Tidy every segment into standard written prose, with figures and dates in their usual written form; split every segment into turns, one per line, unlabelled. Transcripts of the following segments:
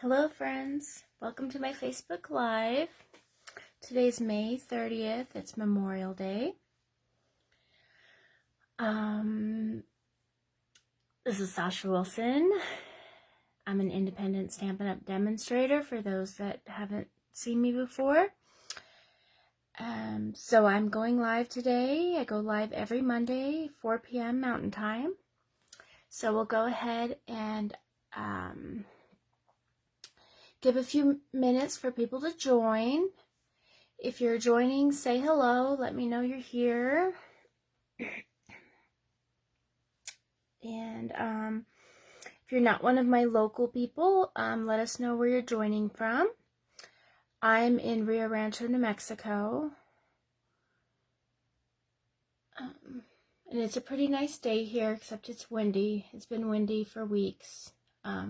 Hello friends, welcome to my Facebook Live. Today's May 30th, it's Memorial Day. This is Sasha Wilson. I'm an independent Stampin' Up! Demonstrator for those that haven't seen me before. So I'm going live today. I go live every Monday, 4 p.m. Mountain Time. So we'll go ahead and give a few minutes for people to join. If you're joining, say hello. Let me know you're here. And if you're not one of my local people, let us know where you're joining from. I'm in Rio Rancho, New Mexico. And it's a pretty nice day here, except it's windy. It's been windy for weeks.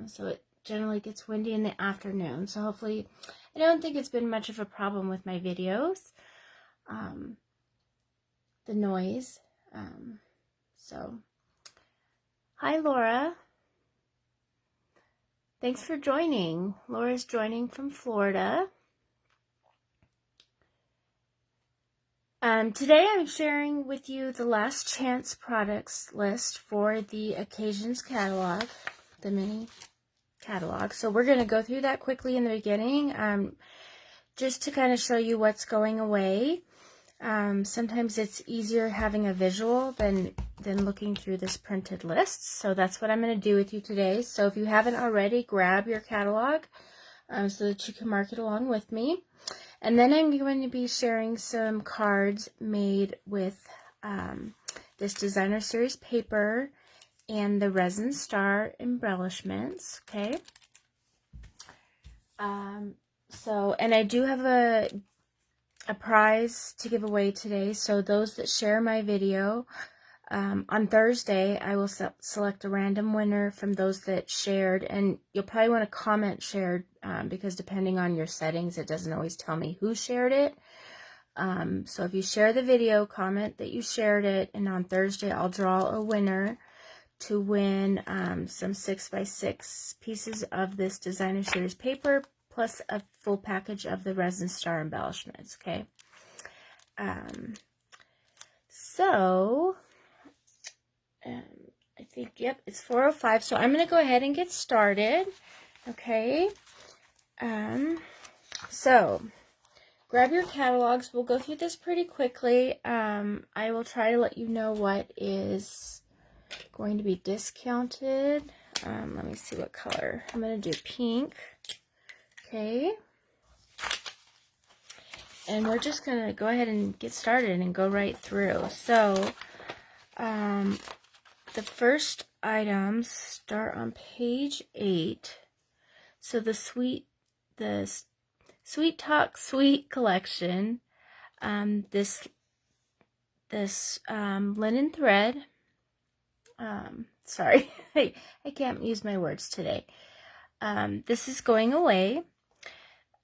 So it generally gets windy in the afternoon. So hopefully, I don't think it's been much of a problem with my videos. The noise. So, hi Laura. Thanks for joining. Laura's joining from Florida. Today I'm sharing with you the last chance products list for the Occasions catalog, the mini catalog. So we're going to go through that quickly in the beginning, just to kind of show you what's going away. Sometimes it's easier having a visual than looking through this printed list. So that's what I'm going to do with you today. So if you haven't already, grab your catalog so that you can mark it along with me. And then I'm going to be sharing some cards made with this designer series paper and the resin star embellishments, okay? And I do have a prize to give away today. So those that share my video, on Thursday, I will select a random winner from those that shared, and you'll probably want to comment shared because depending on your settings, it doesn't always tell me who shared it. So if you share the video, comment that you shared it, and on Thursday, I'll draw a winner to win some 6x6 pieces of this designer series paper, plus a full package of the resin star embellishments, okay? I think, yep, it's 4:05, so I'm going to go ahead and get started, okay? So, grab your catalogs. We'll go through this pretty quickly. I will try to let you know what is going to be discounted. Let me see what color. I'm going to do pink, okay? And we're just going to go ahead and get started and go right through. So, the first items start on page 8. So the Sweet Talk Sweet collection. This linen thread. Sorry, I can't use my words today. This is going away.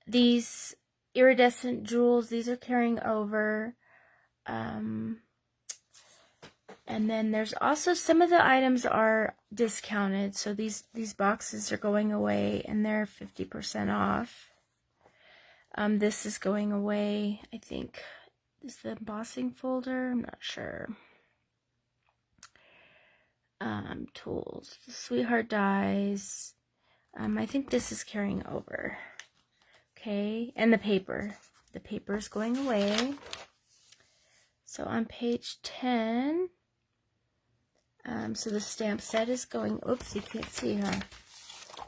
These iridescent jewels, these are carrying over. And then there's also some of the items are discounted. So these boxes are going away and they're 50% off. This is going away, I think. Is the embossing folder? I'm not sure. Tools. The Sweetheart dies. I think this is carrying over. Okay. And the paper. The paper is going away. So on page 10... so the stamp set is going, oops, you can't see, huh?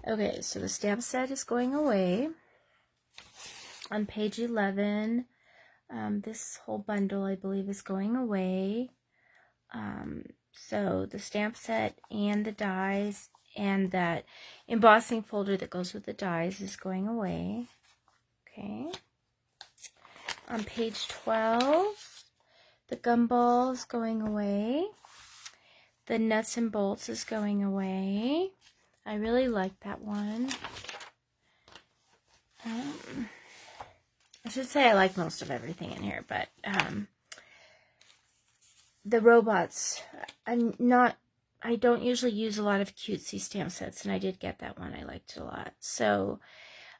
Okay, so the stamp set is going away. On page 11, this whole bundle, I believe, is going away. So the stamp set and the dies and that embossing folder that goes with the dies is going away. Okay. On page 12, the gumball is going away. The nuts and bolts is going away. I really like that one. I should say I like most of everything in here, but the robots, I'm not I don't usually use a lot of cutesy stamp sets, and I did get that one. I liked it a lot. So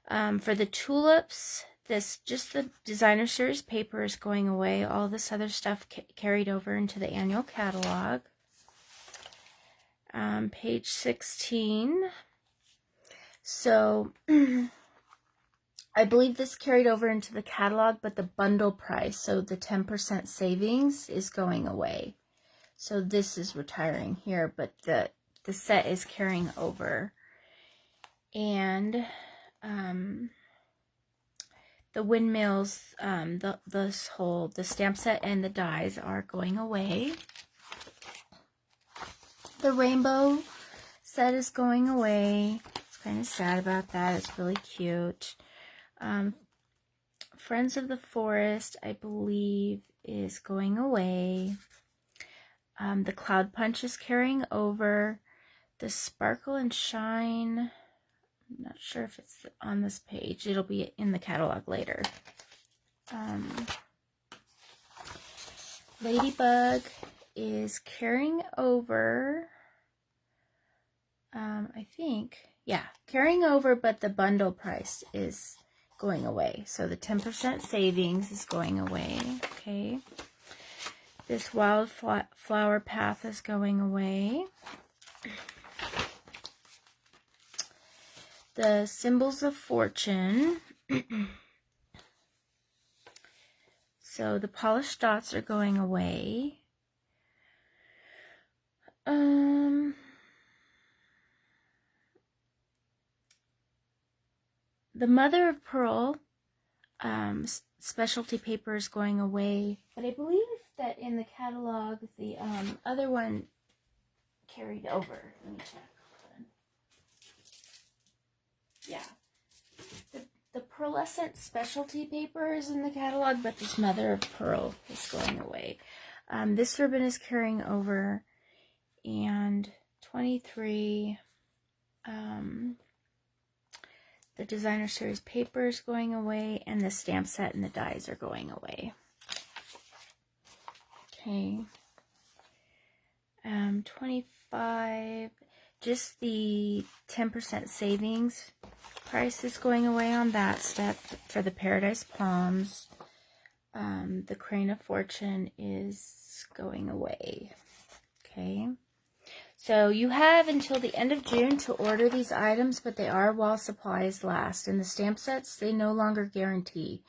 for the tulips, just the designer series paper is going away. All this other stuff carried over into the annual catalog. Page 16. So I believe this carried over into the catalog, but the bundle price, so the 10% savings, is going away. So this is retiring here, but the set is carrying over. And the windmills, the stamp set and the dies are going away. The rainbow set is going away. It's kind of sad about that. It's really cute. Friends of the Forest, I believe, is going away. The Cloud Punch is carrying over. The Sparkle and Shine, I'm not sure if it's on this page. It'll be in the catalog later. Ladybug is carrying over, I think, yeah, carrying over, but the bundle price is going away. So the 10% savings is going away, okay? This Wildflower Path is going away. The Symbols of Fortune. So the polished dots are going away. The Mother of Pearl specialty paper is going away, but I believe that in the catalog the other one carried over. Let me check. Yeah, the pearlescent specialty paper is in the catalog, but this Mother of Pearl is going away. This ribbon is carrying over, and 23. The designer series paper is going away, and the stamp set and the dies are going away. Okay. 25. Just the 10% savings price is going away on that step for the Paradise Palms. The Crane of Fortune is going away. Okay. So you have until the end of June to order these items, but they are while supplies last. And the stamp sets, they no longer guarantee.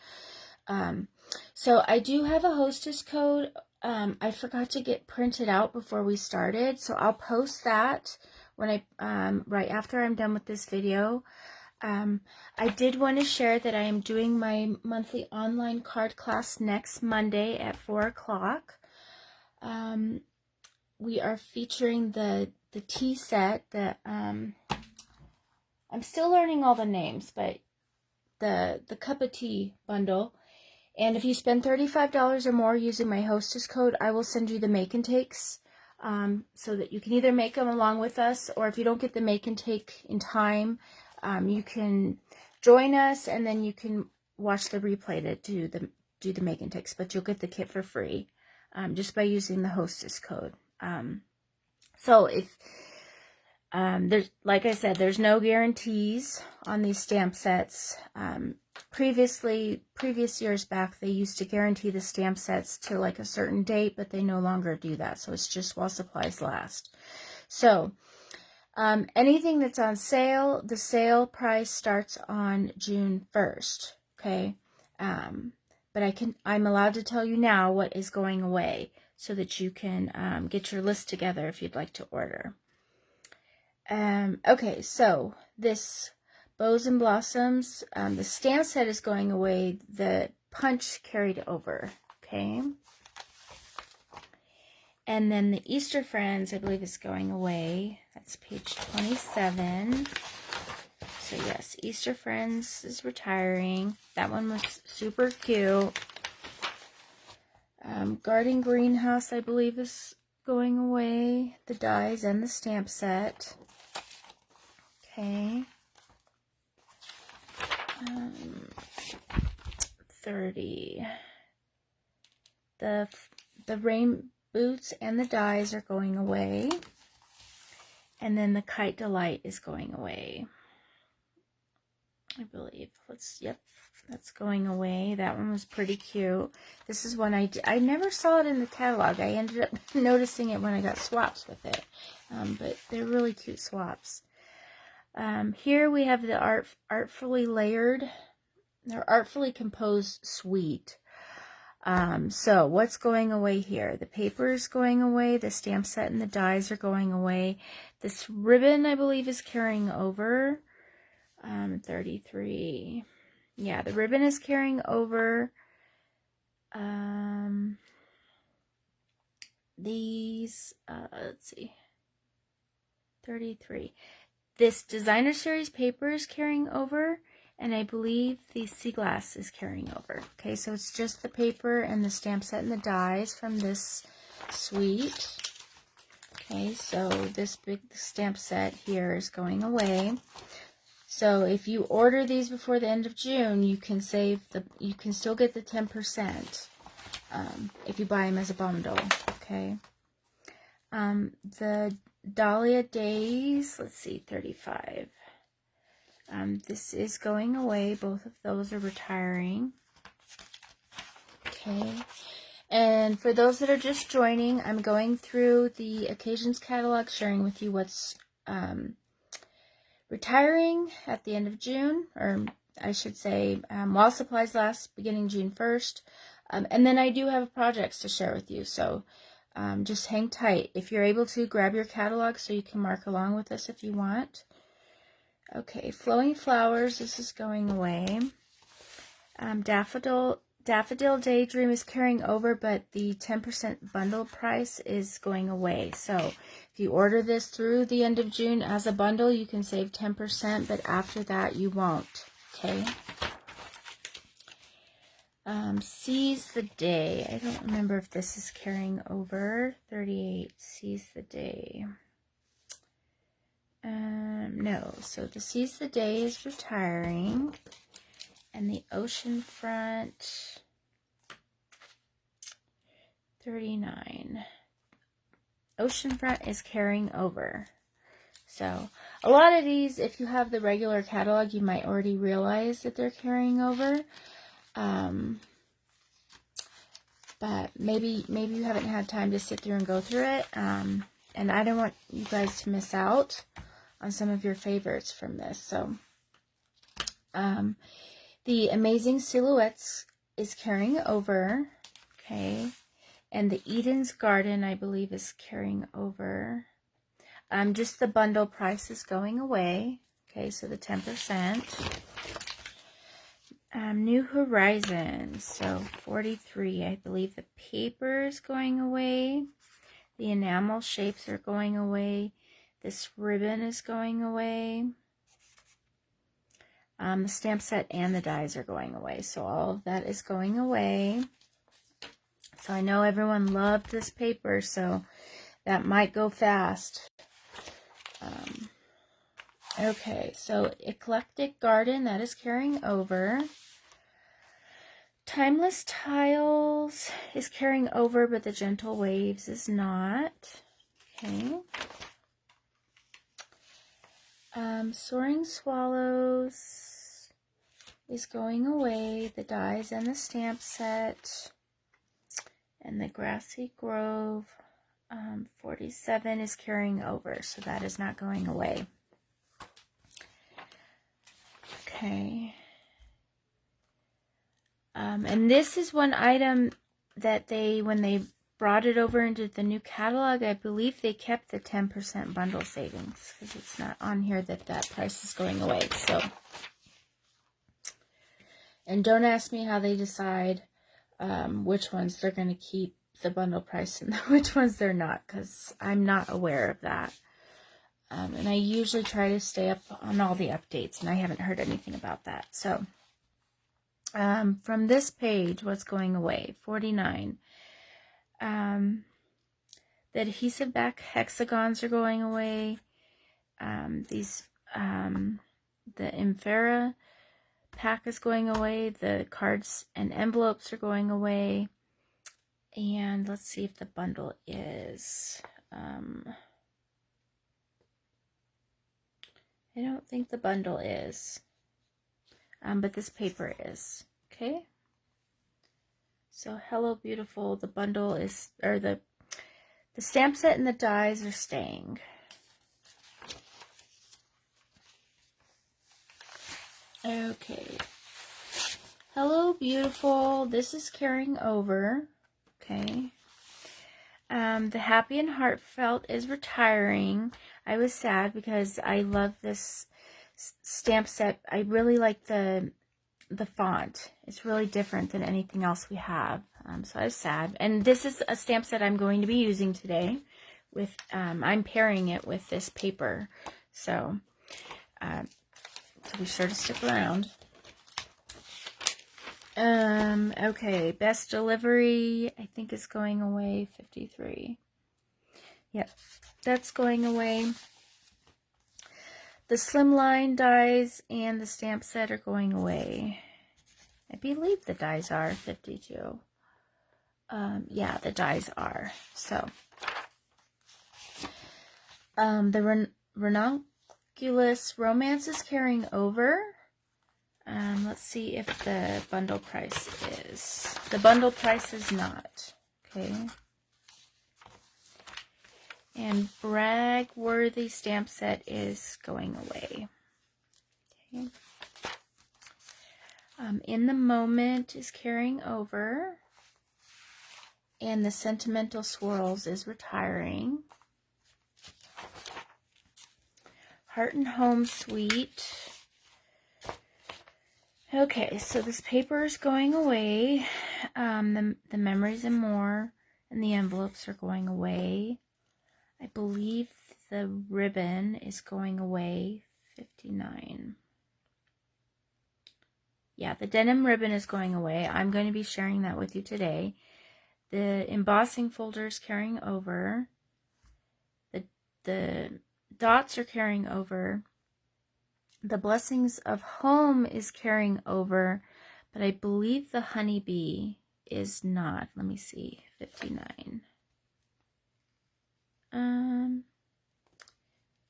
So I do have a hostess code. I forgot to get printed out before we started, so I'll post that when right after I'm done with this video. I did want to share that I am doing my monthly online card class next Monday at 4 o'clock. We are featuring the tea set that I'm still learning all the names, but the cup of tea bundle. And if you spend $35 or more using my hostess code, I will send you the make and takes, so that you can either make them along with us, or if you don't get the make and take in time, you can join us and then you can watch the replay to do the make and takes. But you'll get the kit for free just by using the hostess code. So if there's, like I said, there's no guarantees on these stamp sets. Previous years back, they used to guarantee the stamp sets to like a certain date, but they no longer do that. So it's just while supplies last. So anything that's on sale, the sale price starts on June 1st. Okay. But I'm allowed to tell you now what is going away, so that you can get your list together if you'd like to order. Okay, so this Bows and Blossoms, the stamp set is going away. The punch carried over, okay? And then the Easter Friends, I believe, is going away. That's page 27. So yes, Easter Friends is retiring. That one was super cute. Garden Greenhouse, I believe, is going away. The dies and the stamp set. Okay. 30. The rain boots and the dies are going away. And then the Kite Delight is going away, I believe. Yep, that's going away. That one was pretty cute. This is one I never saw it in the catalog. I ended up noticing it when I got swaps with it. But they're really cute swaps. Here we have the artfully layered, or artfully composed suite. So what's going away here? The paper is going away. The stamp set and the dies are going away. This ribbon, I believe, is carrying over. 33. Yeah, the ribbon is carrying over. These, let's see. 33. This designer series paper is carrying over. And I believe the sea glass is carrying over. Okay, so it's just the paper and the stamp set and the dies from this suite. Okay, so this big stamp set here is going away. So if you order these before the end of June, you can you can still get the 10% if you buy them as a bundle. Okay. The Dahlia Days, let's see, 35. This is going away. Both of those are retiring. Okay. And for those that are just joining, I'm going through the occasions catalog, sharing with you what's retiring at the end of June, or I should say while supplies last, beginning June 1st. And then I do have projects to share with you. So just hang tight. If you're able to, grab your catalog so you can mark along with us if you want. Okay, Flowing Flowers, this is going away. Daffodil Daydream is carrying over, but the 10% bundle price is going away. So if you order this through the end of June as a bundle, you can save 10%, but after that you won't. Okay. Seize the Day. I don't remember if this is carrying over. 38, Seize the Day. No, so the Seize the Day is retiring, and the Oceanfront 39. Oceanfront is carrying over. So a lot of these, if you have the regular catalog, you might already realize that they're carrying over. But maybe you haven't had time to sit through and go through it. And I don't want you guys to miss out on some of your favorites from this. So the Amazing Silhouettes is carrying over. Okay. And the Eden's Garden, I believe, is carrying over. Just the bundle price is going away. Okay, so the 10%. New Horizons, so 43. I believe the paper is going away. The enamel shapes are going away. This ribbon is going away. The stamp set and the dies are going away. So all of that is going away. So I know everyone loved this paper, so that might go fast. Okay, so Eclectic Garden, that is carrying over. Timeless Tiles is carrying over, but the Gentle Waves is not. Okay. Soaring Swallows is going away. The dies and the stamp set. And the Grassy Grove 47 is carrying over, so that is not going away. Okay. And this is one item that when they brought it over into the new catalog, I believe they kept the 10% bundle savings, because it's not on here that price is going away. So, and don't ask me how they decide which ones they're going to keep the bundle price and which ones they're not, because I'm not aware of that. And I usually try to stay up on all the updates, and I haven't heard anything about that. So from this page, what's going away? 49. The adhesive back hexagons are going away. The Infera pack is going away. The cards and envelopes are going away. And let's see if the bundle is I don't think the bundle is, but this paper is. Okay. So Hello Beautiful, the bundle is, or the stamp set and the dies are staying. Okay. Hello Beautiful, this is carrying over. Okay. The Happy and Heartfelt is retiring. I was sad because I love this stamp set. I really like the font. It's really different than anything else we have. So I was sad. And this is a stamp set I'm going to be using today. With I'm pairing it with this paper. So be sure to stick around. Okay, Best Delivery, I think is going away, 53. Yep, that's going away. The Slimline dies and the stamp set are going away. I believe the dies are 52. Yeah, the dies are. So, the Ranunculus Romance is carrying over. Let's see if the bundle price is. The bundle price is not. Okay. And Brag-Worthy stamp set is going away. Okay. In the Moment is carrying over. And the Sentimental Swirls is retiring. Heart and Home Suite. Okay, so this paper is going away. The Memories and More and the envelopes are going away. I believe the ribbon is going away, 59. Yeah, the denim ribbon is going away. I'm going to be sharing that with you today. The embossing folder is carrying over. The dots are carrying over. The Blessings of Home is carrying over, but I believe the Honeybee is not. Let me see, 59.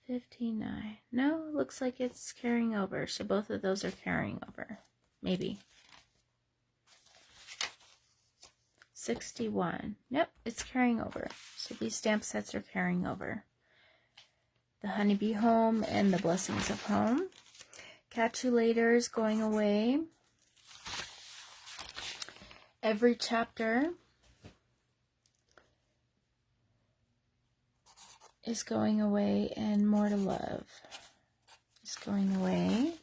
59. No, looks like it's carrying over. So both of those are carrying over. Maybe. 61. Yep, it's carrying over. So these stamp sets are carrying over. The Honeybee Home and the Blessings of Home. Catch You Later is going away. Every Chapter is going away, and More to Love is going away.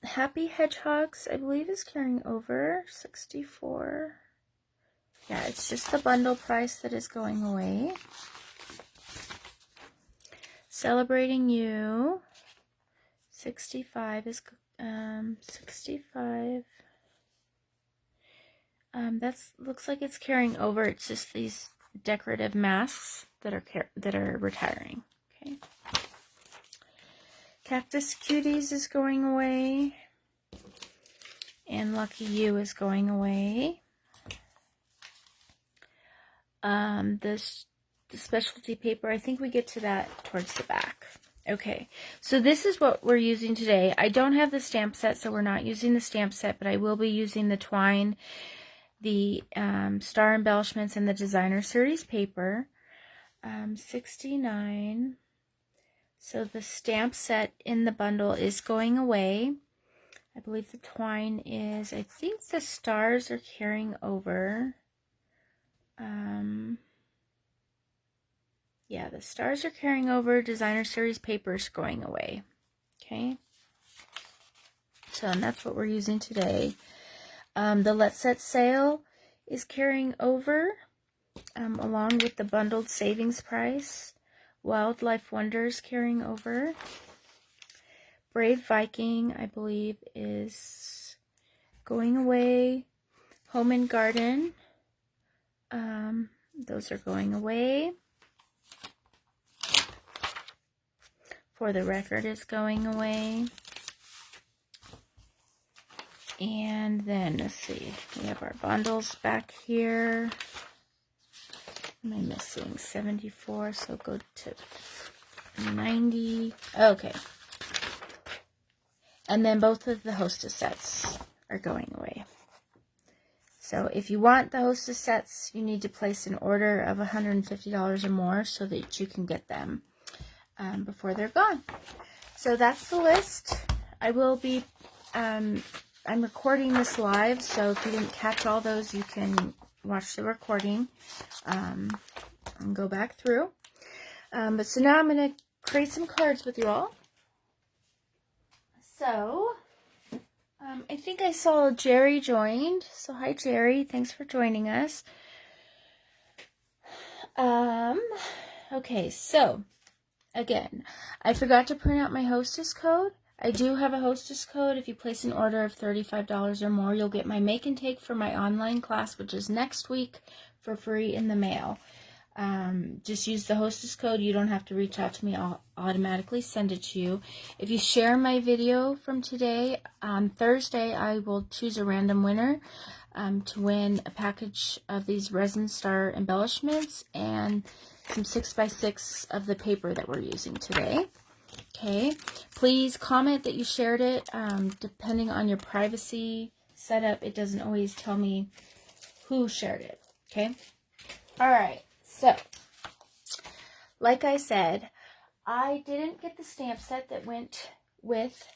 Happy Hedgehogs, I believe, is carrying over, 64. Yeah, it's just the bundle price that is going away. Celebrating You, 65 is 65. That's looks like it's carrying over. It's just these decorative masks that are retiring. Okay. Cactus Cuties is going away, and Lucky You is going away. The specialty paper, I think we get to that towards the back. Okay, so this is what we're using today. I don't have the stamp set, so we're not using the stamp set, but I will be using the twine, the star embellishments, and the designer series paper. 69. So the stamp set in the bundle is going away. I believe the twine is, I think the stars are carrying over. Yeah, the stars are carrying over. Designer series paper is going away. Okay. So, and that's what we're using today. The Let's Set sale is carrying over, along with the bundled savings price. Wildlife Wonders carrying over. Brave Viking, I believe, is going away. Home and Garden, those are going away. For the Record is going away. And then, let's see, we have our bundles back here. am I missing? 74, so go to 90. Okay. And then both of the hostess sets are going away. So if you want the hostess sets, you need to place an order of $150 or more so that you can get them before they're gone. So that's the list. I will be, I'm recording this live, so if you didn't catch all those, you can watch the recording and go back through. But so now I'm going to create some cards with you all. So, I think I saw Jerry joined. So hi Jerry, thanks for joining us. Okay, so again, I forgot to print out my hostess code. I do have a hostess code. If you place an order of $35 or more, you'll get my make and take for my online class, which is next week, for free in the mail. Just use the hostess code. You don't have to reach out to me. I'll automatically send it to you. If you share my video from today, on Thursday, I will choose a random winner to win a package of these resin star embellishments and some 6x6 of the paper that we're using today. Okay, please comment that you shared it. Depending on your privacy setup, it doesn't always tell me who shared it. Okay, all right. So, like I said, I didn't get the stamp set that went with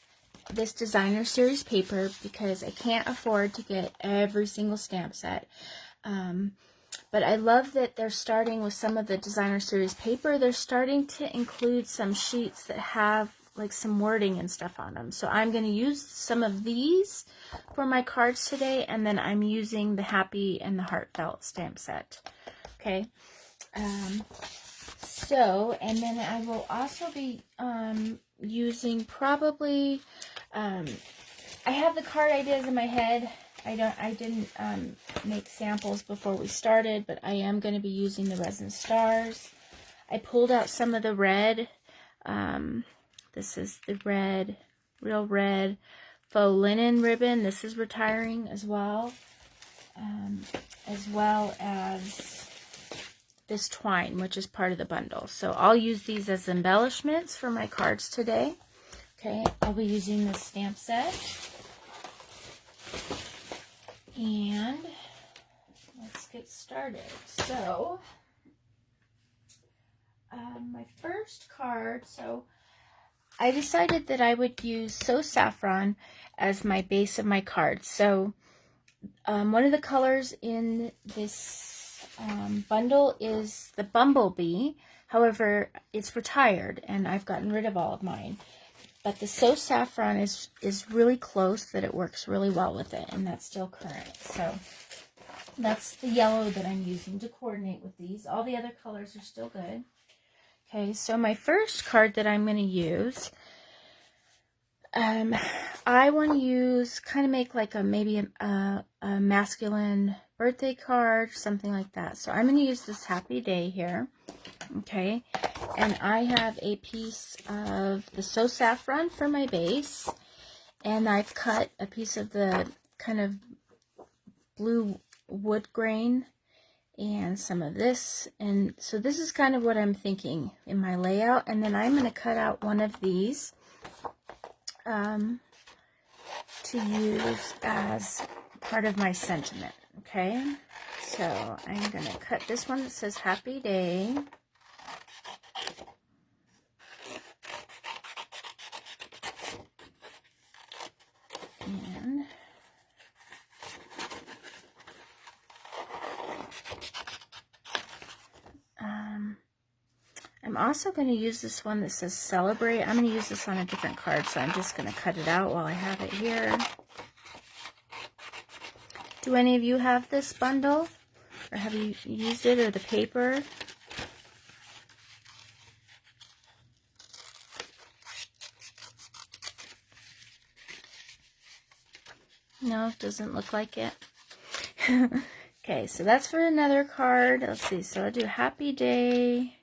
this designer series paper because I can't afford to get every single stamp set. But I love that they're starting with some of the designer series paper. They're starting to include some sheets that have like some wording and stuff on them. So I'm going to use some of these for my cards today, and then I'm using the Happy and the Heartfelt stamp set. Okay. And then I will also be using probably, I have the card ideas in my head. I didn't make samples before we started, but I am going to be using the resin stars. I pulled out some of the red. This is the red, real red faux linen ribbon. This is retiring as well as this twine, which is part of the bundle. So I'll use these as embellishments for my cards today. Okay, I'll be using this stamp set. And let's get started. So, my first card, so I decided that I would use So Saffron as my base of my card. So, one of the colors in this bundle is the Bumblebee. However, it's retired and I've gotten rid of all of mine. But the So Saffron is really close, that it works really well with it, and that's still current. So that's the yellow that I'm using to coordinate with these. All the other colors are still good. Okay, so my first card that I'm going to use, I want to use, kind of make like maybe a masculine birthday card, something like that. So I'm going to use this Happy Day here. Okay, and I have a piece of the So Saffron for my base, and I've cut a piece of the kind of blue wood grain and some of this, and so this is kind of what I'm thinking in my layout. And then I'm going to cut out one of these to use as part of my sentiment. Okay, so I'm going to cut this one that says Happy Day. And I'm also going to use this one that says Celebrate. I'm going to use this on a different card, so I'm just going to cut it out while I have it here. Do any of you have this bundle? Or have you used it, or the paper? No, it doesn't look like it. Okay, so that's for another card. Let's see, so I'll do Happy Day.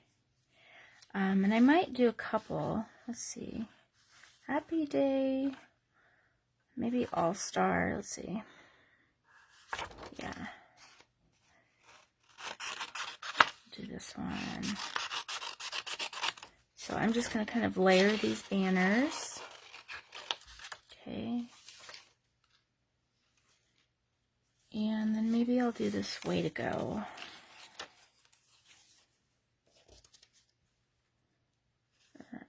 And I might do a couple. Let's see. Happy Day. Maybe All Star. Let's see. Yeah. do this one. So I'm just going to kind of layer these banners. Okay. And then maybe I'll do this way to go.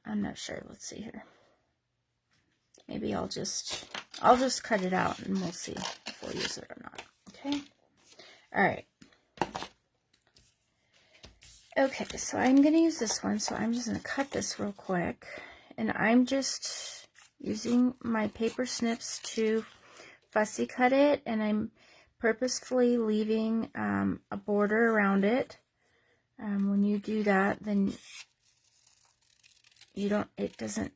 I'm not sure. Let's see here. Maybe I'll just cut it out and we'll see if we'll use it or not. Okay. All right. Okay, so I'm going to use this one. So I'm just going to cut this real quick. And I'm just using my paper snips to fussy cut it. And I'm purposefully leaving a border around it. When you do that, then it doesn't,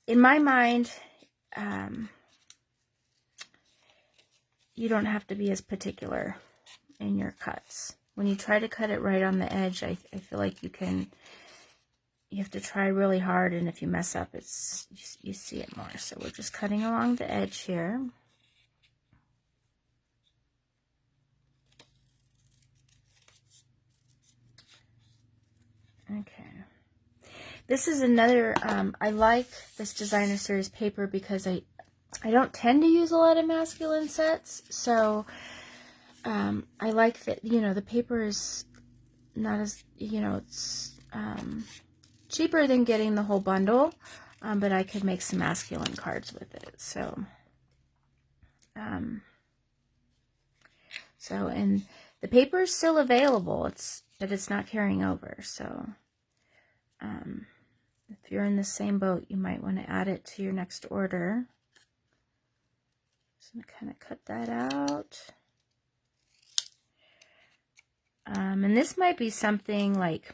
in my mind, you don't have to be as particular in your cuts. When you try to cut it right on the edge, I feel like you have to try really hard, and if you mess up, you see it more. So we're just cutting along the edge here. Okay. This is another, I like this designer series paper because I don't tend to use a lot of masculine sets. So I like that, the paper is not as, it's cheaper than getting the whole bundle, but I could make some masculine cards with it. So, and the paper is still available. But it's not carrying over. So, if you're in the same boat, you might want to add it to your next order. Just going to kind of cut that out. And this might be something like,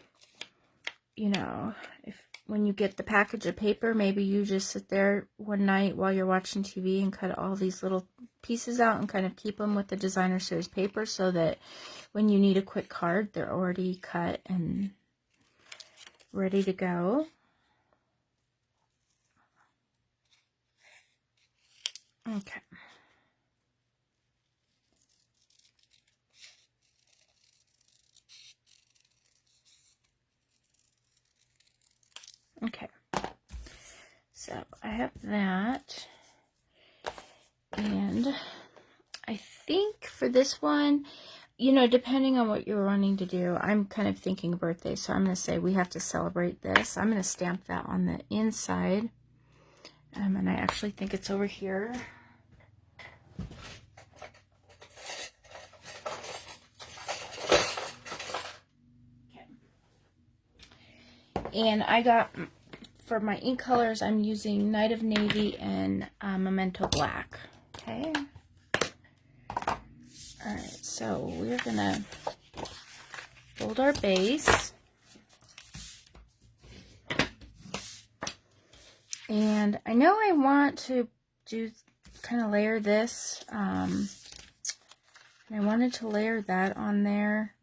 when you get the package of paper, maybe you just sit there one night while you're watching TV and cut all these little pieces out and kind of keep them with the designer series paper so that when you need a quick card, they're already cut and ready to go. Okay. Okay. So I have that. And I think for this one, depending on what you're wanting to do, I'm kind of thinking birthday. So I'm going to say we have to celebrate this. I'm going to stamp that on the inside. And I actually think it's over here. And I got, for my ink colors, I'm using Night of Navy and Memento Black. Okay. Alright, so we're going to fold our base. And I know I want to kind of layer this. And I wanted to layer that on there.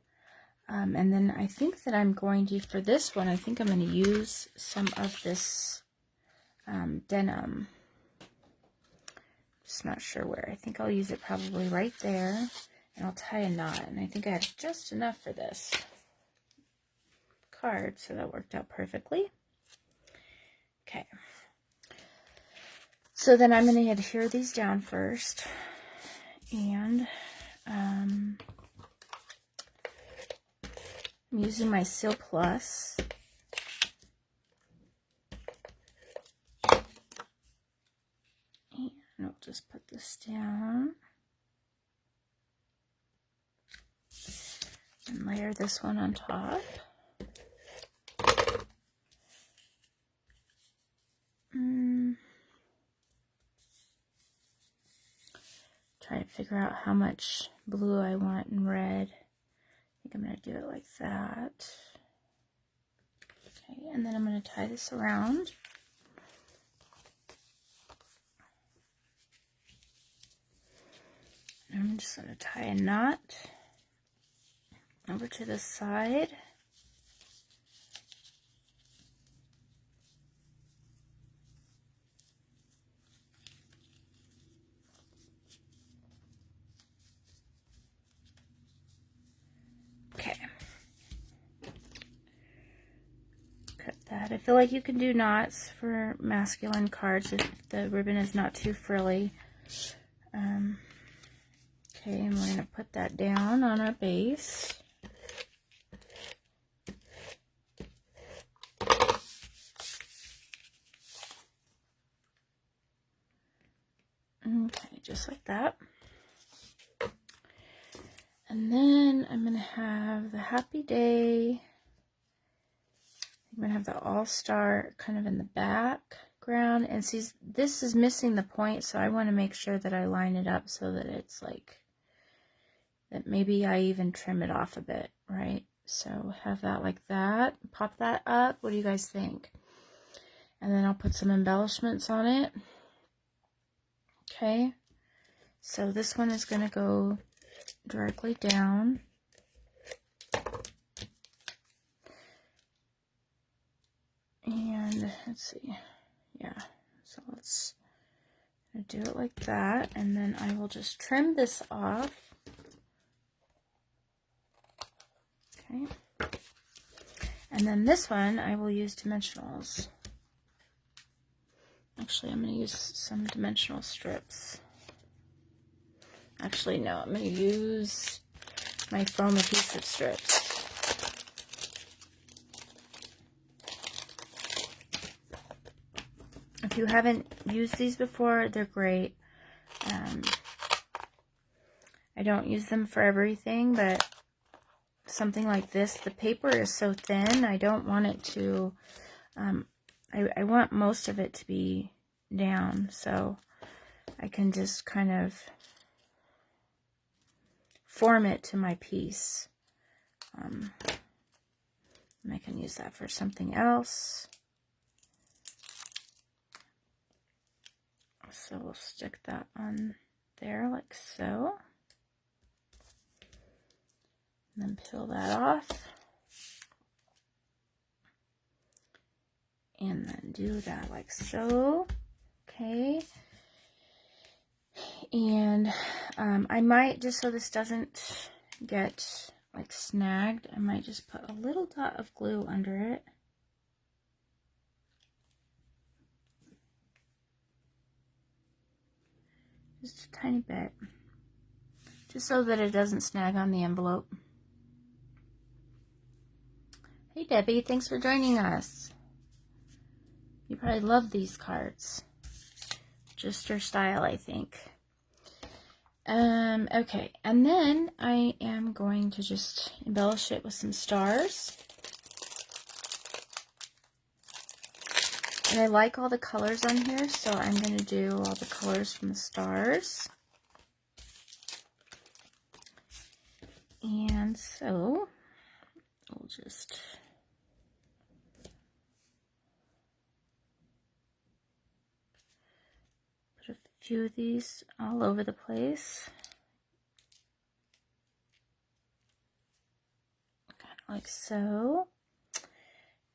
And then I think that I'm going to, for this one, I think I'm going to use some of this denim. Just not sure where. I think I'll use it probably right there. And I'll tie a knot. And I think I have just enough for this card. So that worked out perfectly. Okay. So then I'm going to adhere these down first. And I'm using my Seal Plus. And I'll just put this down. And layer this one on top. Try to figure out how much blue I want and red. I think I'm going to do it like that. Okay, and then I'm going to tie this around. And I'm just going to tie a knot over to the side. Okay. that. I feel like you can do knots for masculine cards if the ribbon is not too frilly. Okay, and we're going to put that down on our base. Okay, just like that. And then I'm going to have the Happy Day. I'm going to have the All-Star kind of in the background. And see, this is missing the point, so I want to make sure that I line it up so that it's like, that maybe I even trim it off a bit, right? So have that like that. Pop that up. What do you guys think? And then I'll put some embellishments on it. Okay. So this one is going to go directly down. And let's see. Yeah. So let's do it like that. And then I will just trim this off. Okay. And then this one, I will use dimensionals. Actually, I'm going to use some dimensional strips. Actually, no, I'm going to use my foam adhesive strips. If you haven't used these before, they're great. I don't use them for everything, but something like this, the paper is so thin, I don't want it to, I want most of it to be down, so I can just kind of form it to my piece. And I can use that for something else. So we'll stick that on there like so. And then peel that off. And then do that like so. Okay. And I might, just so this doesn't get like snagged, I might just put a little dot of glue under it. Just a tiny bit. Just so that it doesn't snag on the envelope. Hey Debbie, thanks for joining us. You probably love these cards. Just your style, I think. Okay, and then I am going to just embellish it with some stars. And I like all the colors on here, so I'm going to do all the colors from the stars. And so, we'll just put a few of these all over the place. Kind of like so.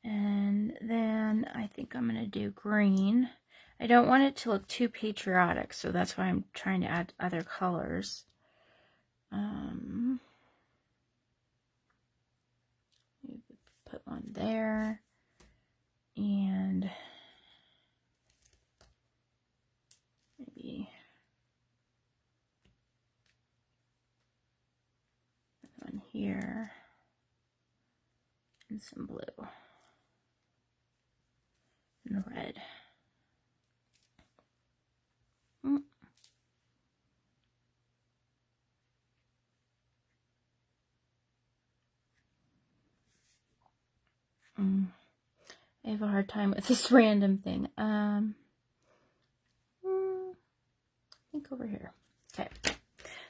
And then I think I'm going to do green. I don't want it to look too patriotic, so that's why I'm trying to add other colors. Put one there. And maybe one here. And some blue. And red. I have a hard time with this random thing. I think over here. Okay.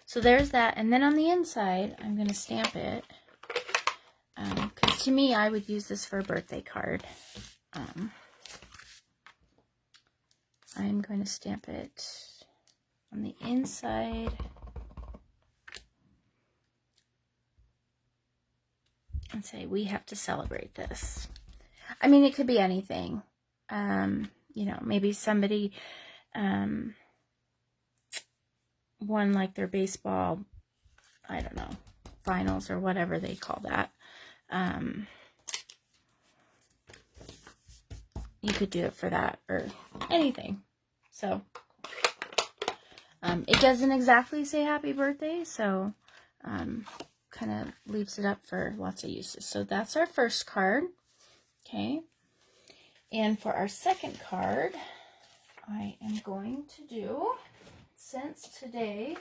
So there's that. And then on the inside, I'm going to stamp it. Because to me, I would use this for a birthday card. I'm going to stamp it on the inside. And say, we have to celebrate this. I mean, it could be anything. You know, maybe somebody won like their baseball, I don't know, finals or whatever they call that. you could do it for that or anything. So it doesn't exactly say happy birthday, so kind of leaves it up for lots of uses. So that's our first card. Okay. And for our second card, I am going to do, since today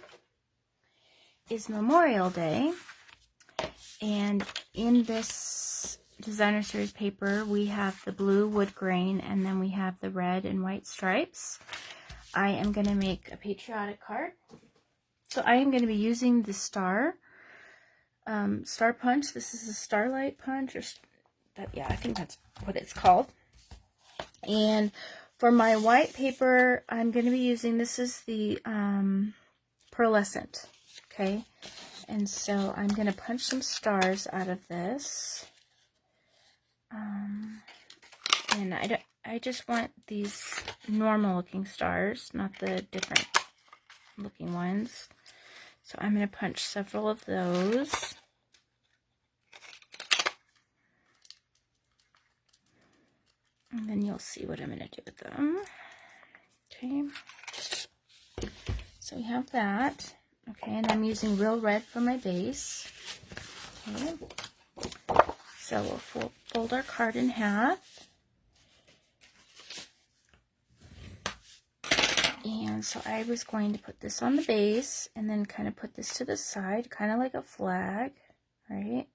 is Memorial Day, and in this designer series paper we have the blue wood grain and then we have the red and white stripes. I am going to make a patriotic card. So I am going to be using the star punch. This is a starlight punch, or that, yeah, I think that's what it's called. And for my white paper, I'm going to be using, this is the pearlescent. Okay, and so I'm going to punch some stars out of this. And I just want these normal looking stars, not the different looking ones. So I'm going to punch several of those. And then you'll see what I'm going to do with them. Okay. So we have that. Okay, and I'm using real red for my base. Okay. So we'll fold our card in half. And so I was going to put this on the base and then kind of put this to the side, kind of like a flag, right?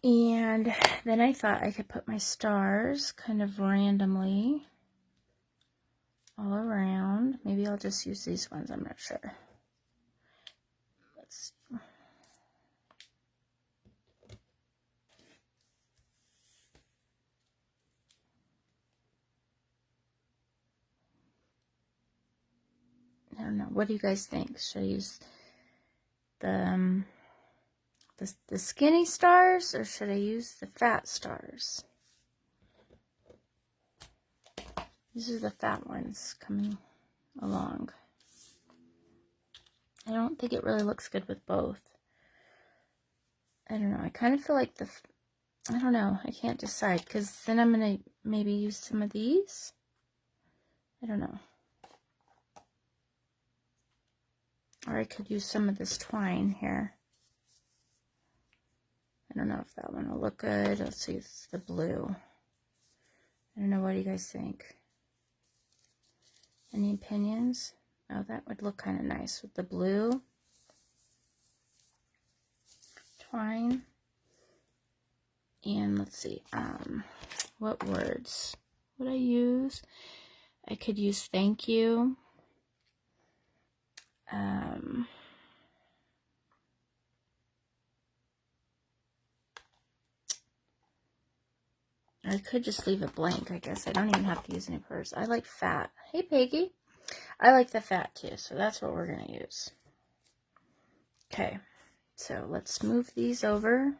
And then I thought I could put my stars kind of randomly all around. Maybe I'll just use these ones, I'm not sure. Let's see. I don't know. What do you guys think? Should I use the skinny stars, or should I use the fat stars? These are the fat ones coming along. I don't think it really looks good with both. I don't know. I kind of feel like I don't know. I can't decide, because then I'm going to maybe use some of these. I don't know. Or I could use some of this twine here. I don't know if that one will look good. Let's see, it's the blue. I don't know. What do you guys think? Any opinions? Oh, that would look kind of nice with the blue twine. And let's see, what words would I use? I could use thank you. I could just leave it blank, I guess. I don't even have to use any purse. I like fat. Hey, Peggy. I like the fat too, so that's what we're going to use. Okay, so let's move these over.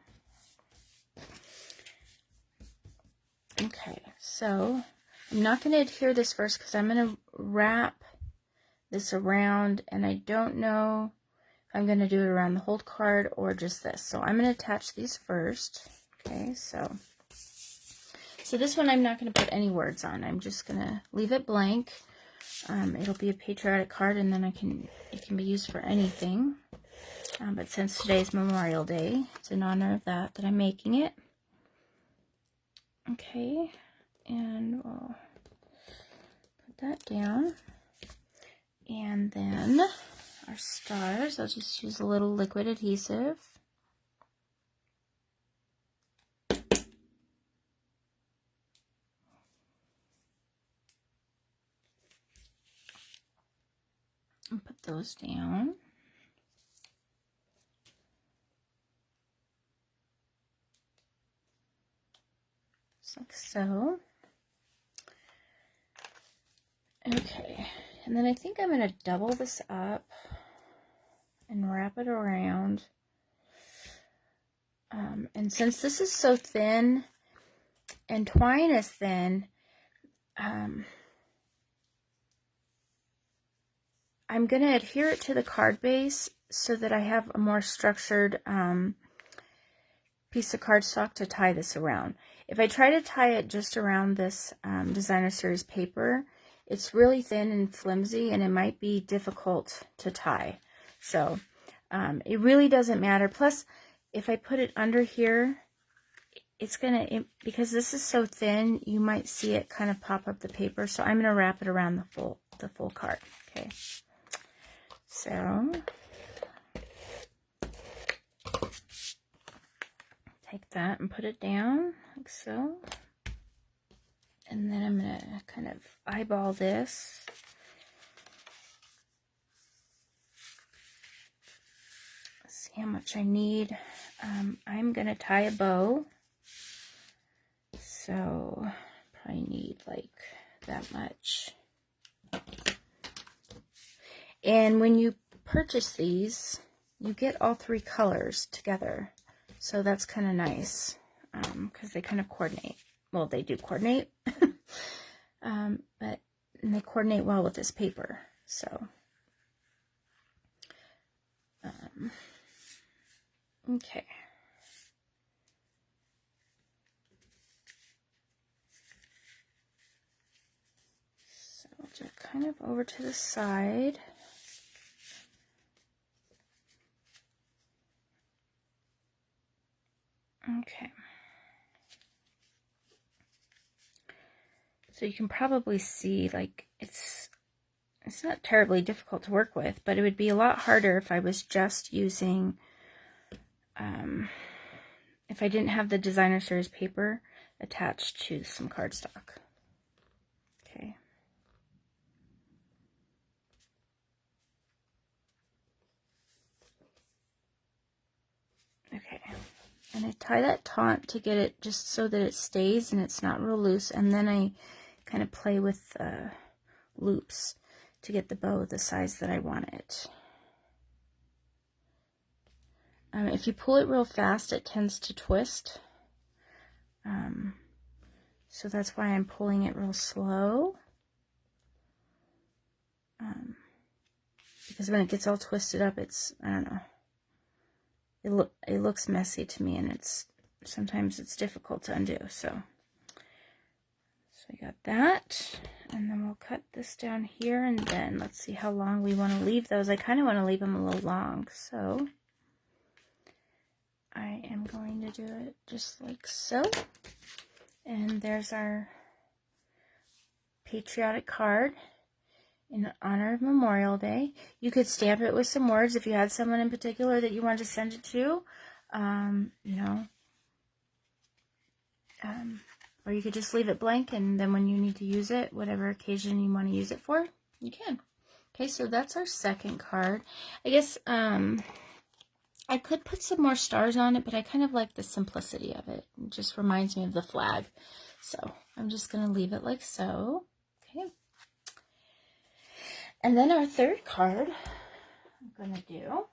Okay, so I'm not going to adhere this first because I'm going to wrap this around, and I don't know if I'm going to do it around the whole card or just this. So I'm going to attach these first. Okay, so this one I'm not going to put any words on. I'm just going to leave it blank. It'll be a patriotic card, and then it can be used for anything. But since today's Memorial Day, it's in honor of that I'm making it. Okay, and we'll put that down. And then our stars, I'll just use a little liquid adhesive. And put those down. Just like so. Okay, and then I think I'm going to double this up and wrap it around. And since this is so thin and twine is thin, I'm going to adhere it to the card base so that I have a more structured piece of cardstock to tie this around. If I try to tie it just around this designer series paper, it's really thin and flimsy, and it might be difficult to tie. So it really doesn't matter. Plus, if I put it under here, it's gonna, because this is so thin, you might see it kind of pop up the paper. So I'm gonna wrap it around the full card. Okay. So take that and put it down like so. And then I'm going to kind of eyeball this. Let's see how much I need. I'm going to tie a bow. So probably need like that much. And when you purchase these, you get all three colors together. So that's kind of nice because they kind of coordinate. Well, they do coordinate, but they coordinate well with this paper. So, okay. So just kind of over to the side. Okay. So you can probably see, like, it's not terribly difficult to work with, but it would be a lot harder if I was just using, if I didn't have the designer series paper attached to some cardstock. Okay. Okay. And I tie that taut to get it just so that it stays and it's not real loose, and then I kind of play with loops to get the bow the size that I want it. If you pull it real fast, it tends to twist. So that's why I'm pulling it real slow. Because when it gets all twisted up, it's, I don't know. It looks messy to me, and sometimes it's difficult to undo. So I got that, and then we'll cut this down here, and then let's see how long we want to leave those. I kind of want to leave them a little long, so I am going to do it just like so. And there's our patriotic card in honor of Memorial Day. You could stamp it with some words if you had someone in particular that you wanted to send it to, you know. Or you could just leave it blank, and then when you need to use it, whatever occasion you want to use it for, you can. Okay, so that's our second card. I guess I could put some more stars on it, but I kind of like the simplicity of it. It just reminds me of the flag. So I'm just going to leave it like so. Okay. And then our third card I'm going to do.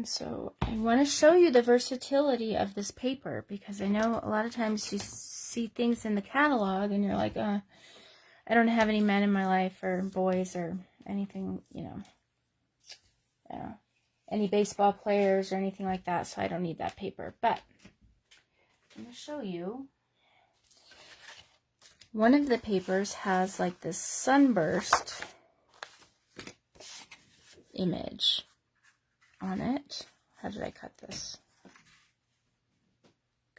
So I want to show you the versatility of this paper, because I know a lot of times you see things in the catalog and you're like, I don't have any men in my life or boys or anything, you know, any baseball players or anything like that, so I don't need that paper. But I'm going to show you. One of the papers has like this sunburst image on it. How did I cut this?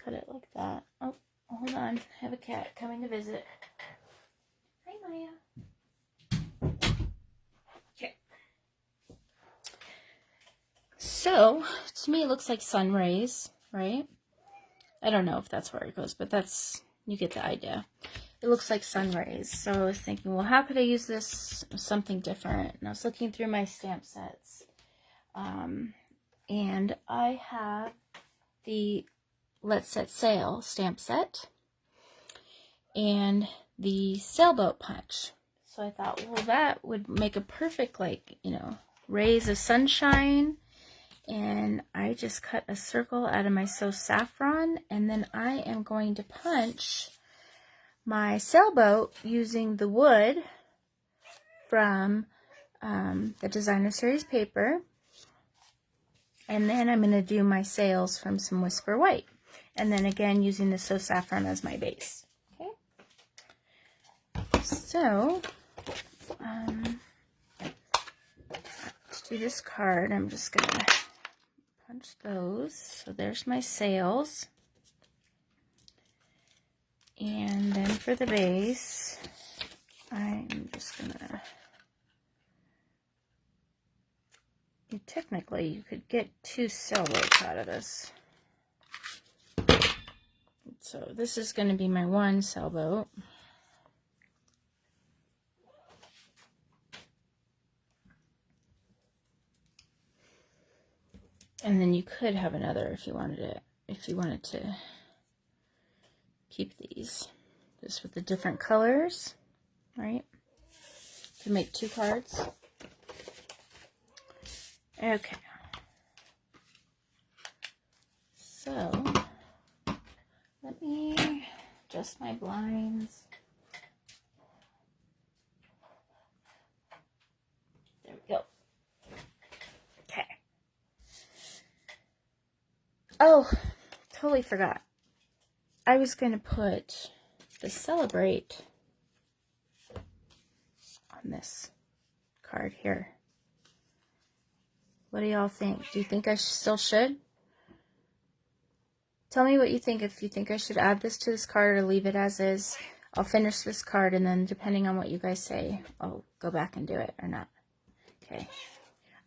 Cut it like that. Oh, hold on. I have a cat coming to visit. Hi, Maya. Okay. So, to me it looks like sun rays, right? I don't know if that's where it goes, but you get the idea. It looks like sun rays. So I was thinking, well, how could I use this something different? And I was looking through my stamp sets. And I have the Let's Set Sail stamp set and the Sailboat Punch. So I thought, well, that would make a perfect, like, you know, rays of sunshine. And I just cut a circle out of my So Saffron, and then I am going to punch my sailboat using the wood from the designer series paper. And then I'm going to do my sails from some Whisper White. And then again, using the So Saffron as my base. Okay. So, to do this card, I'm just going to punch those. So there's my sails. And then for the base, I'm just going to... Technically, you could get 2 sailboats out of this. So this is going to be my 1 sailboat. And then you could have another if you wanted it, if you wanted to keep these just with the different colors, right? To make 2 cards. Okay. So let me adjust my blinds. There we go. Okay. Oh, totally forgot. I was going to put the Celebrate on this card here. What do y'all think? Do you think I still should? Tell me what you think. If you think I should add this to this card or leave it as is. I'll finish this card, and then depending on what you guys say, I'll go back and do it or not. Okay.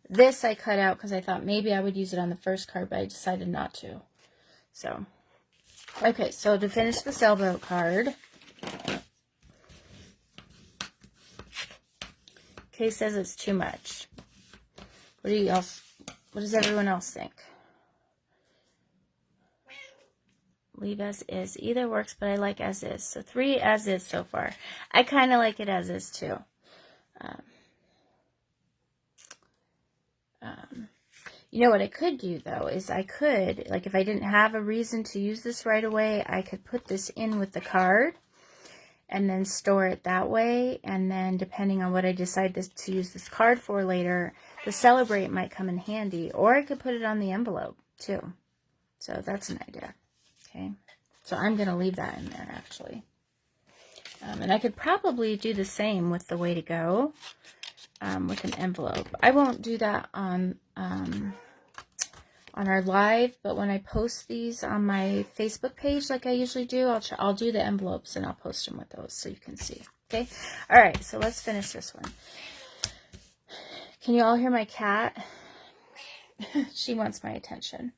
This I cut out because I thought maybe I would use it on the first card, but I decided not to. So, okay, so to finish the sailboat card, Kay says it's too much. What does everyone else think? Leave as is. Either works, but I like as is. So 3 as is so far. I kind of like it as is too. You know what I could do though is I could, like if I didn't have a reason to use this right away, I could put this in with the card and then store it that way. And then depending on what I decide to use this card for later, the Celebrate might come in handy. Or I could put it on the envelope too. So that's an idea. Okay. So I'm going to leave that in there actually. And I could probably do the same with the Way to Go with an envelope. I won't do that on our live, but when I post these on my Facebook page like I usually do, I'll do the envelopes and I'll post them with those so you can see. Okay. All right. So let's finish this one. Can you all hear my cat? She wants my attention.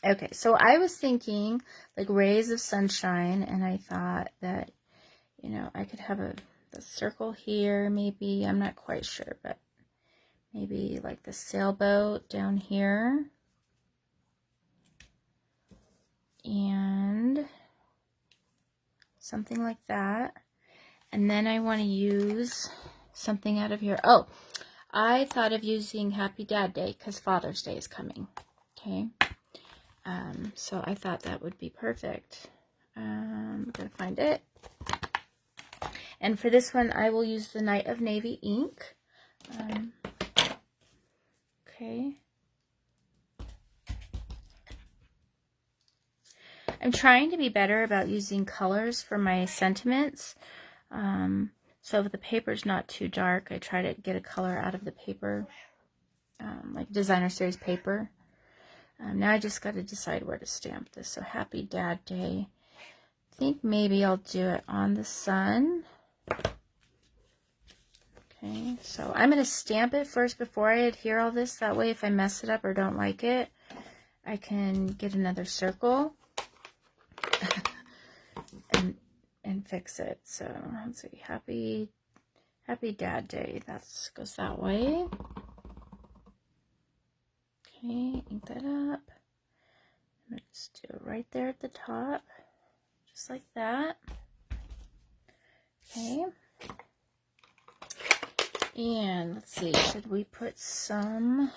Okay, so I was thinking like rays of sunshine, and I thought that, you know, I could have the circle here, maybe, I'm not quite sure, but maybe like the sailboat down here. And something like that. And then I want to use something out of here. Oh, I thought of using Happy Dad Day because Father's Day is coming. Okay. So I thought that would be perfect. I'm going to find it. And for this one, I will use the Night of Navy ink. Okay. I'm trying to be better about using colors for my sentiments. So if the paper's not too dark, I try to get a color out of the paper, like designer series paper. Now I just got to decide where to stamp this. So Happy Dad Day. I think maybe I'll do it on the sun. Okay, so I'm going to stamp it first before I adhere all this. That way if I mess it up or don't like it, I can get another circle and fix it. So let's see, Happy Dad Day. That goes that way. Okay, ink that up. I'm going to just do it right there at the top, just like that. Okay. And let's see, should we put some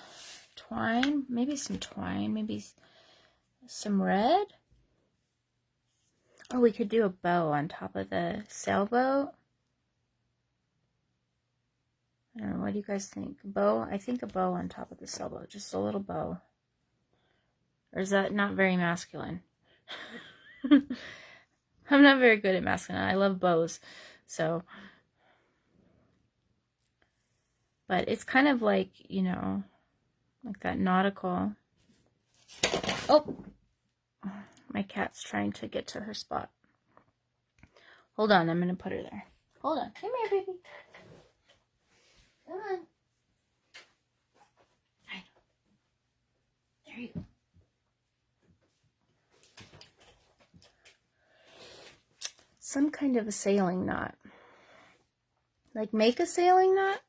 twine? Maybe some twine, maybe some red. Or we could do a bow on top of the sailboat. I don't know, what do you guys think? Bow? I think a bow on top of this elbow, just a little bow. Or is that not very masculine? I'm not very good at masculine. I love bows, so. But it's kind of like, you know, like that nautical. Oh, my cat's trying to get to her spot. Hold on, I'm going to put her there. Hold on. Come here, baby. Come on. There you go. Some kind of a sailing knot. Like make a sailing knot?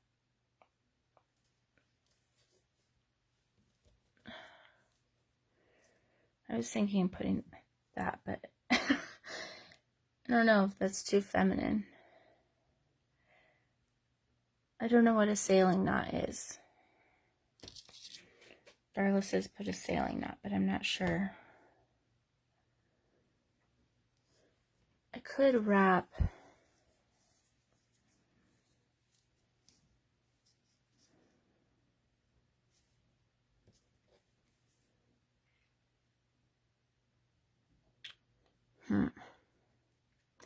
I was thinking of putting that, but I don't know if that's too feminine. I don't know what a sailing knot is. Darla says put a sailing knot, but I'm not sure. I could wrap.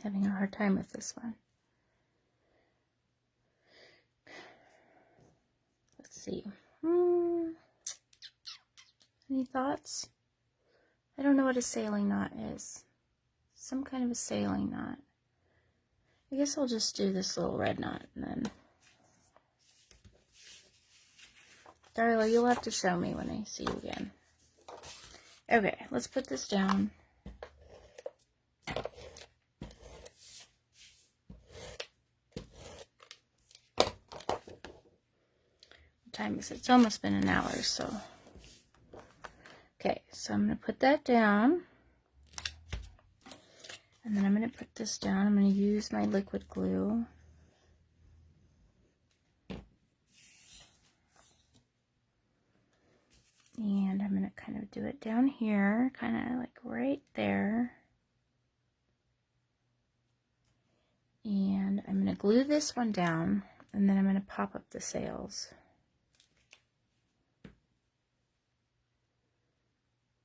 Having a hard time with this one. Let's see. Any thoughts? I don't know what a sailing knot is. Some kind of a sailing knot. I guess I'll just do this little red knot and then. Darla, you'll have to show me when I see you again. Okay, let's put this down. What time is it? It's almost been an hour, so. Okay, so I'm going to put that down. And then I'm going to put this down. I'm going to use my liquid glue. And I'm going to kind of do it down here, kind of like right there. And I'm going to glue this one down, and then I'm going to pop up the sails.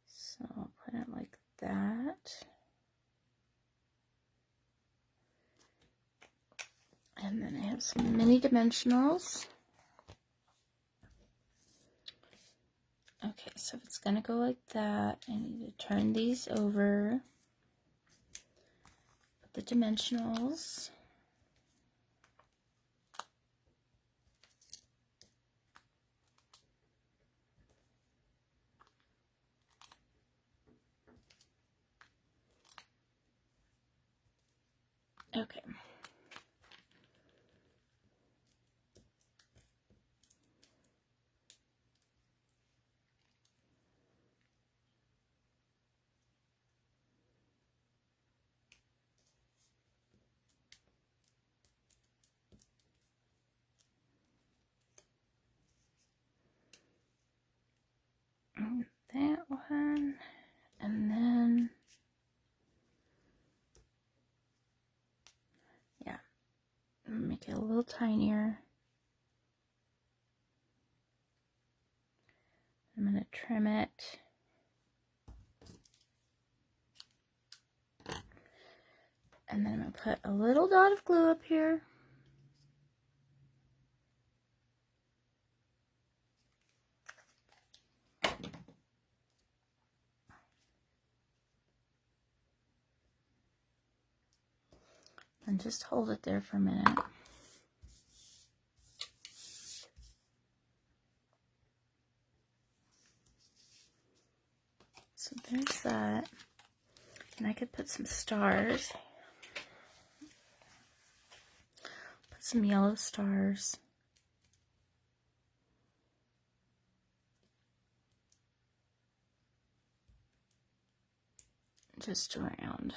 So I'll put it like that. And then I have some mini dimensionals. Okay, so if it's going to go like that, I need to turn these over. Put the dimensionals. Okay. That one, and then, yeah, make it a little tinier. I'm going to trim it. And then I'm going to put a little dot of glue up here. And just hold it there for a minute. So there's that. And I could put some stars. Put some yellow stars. Just around.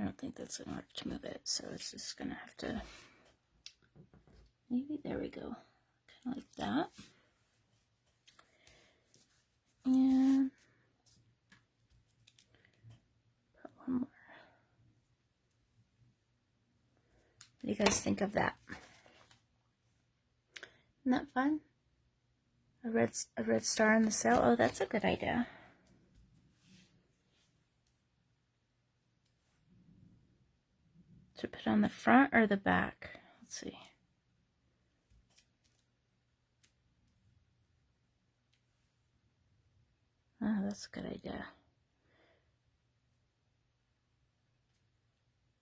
I don't think that's going to work to move it, so it's just going to have to, maybe, there we go, kind of like that. And put one more. What do you guys think of that? Isn't that fun? A red star on the sail. Oh, that's a good idea. To put on the front or the back? Let's see. Oh, that's a good idea.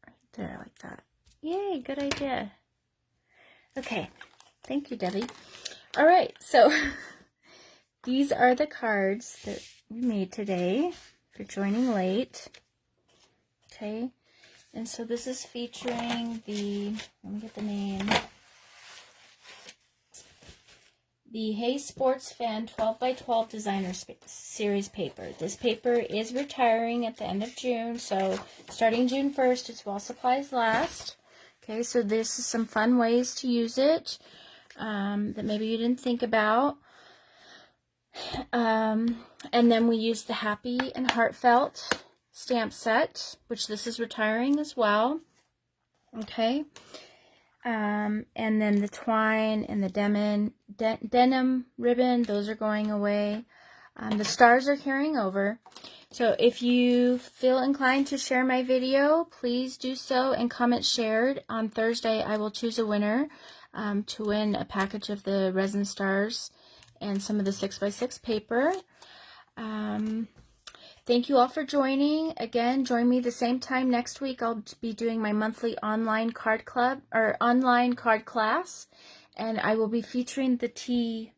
Right there, like that. Yay, good idea. Okay, thank you, Debbie. All right, so these are the cards that we made today for joining late. Okay, and so this is featuring the, let me get the name, the Hey Sports Fan 12x12 Designer Series paper. This paper is retiring at the end of June, so starting June 1st, it's while supplies last. Okay, so this is some fun ways to use it that maybe you didn't think about. And then we use the Happy and Heartfelt stamp set, which this is retiring as well. Okay. And then the twine and the denim ribbon, those are going away. The stars are carrying over. So if you feel inclined to share my video, please do so and comment shared. On Thursday, I will choose a winner to win a package of the resin stars and some of the 6x6 paper. Thank you all for joining. Again, join me the same time next week. I'll be doing my monthly online card club or online card class, and I will be featuring the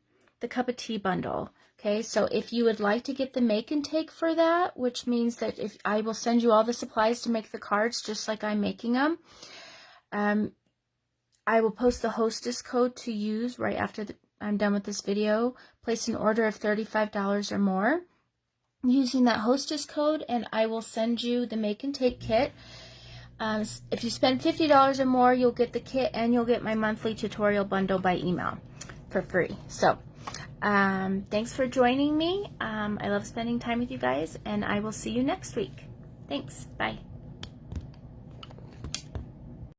cup of tea bundle. Okay, so if you would like to get the make and take for that, which means that if I will send you all the supplies to make the cards just like I'm making them, I will post the hostess code to use right after I'm done with this video. Place an order of $35 or more using that hostess code, and I will send you the make and take kit. If you spend $50 or more, you'll get the kit and you'll get my monthly tutorial bundle by email for free. So thanks for joining me. I love spending time with you guys, and I will see you next week. Thanks. Bye.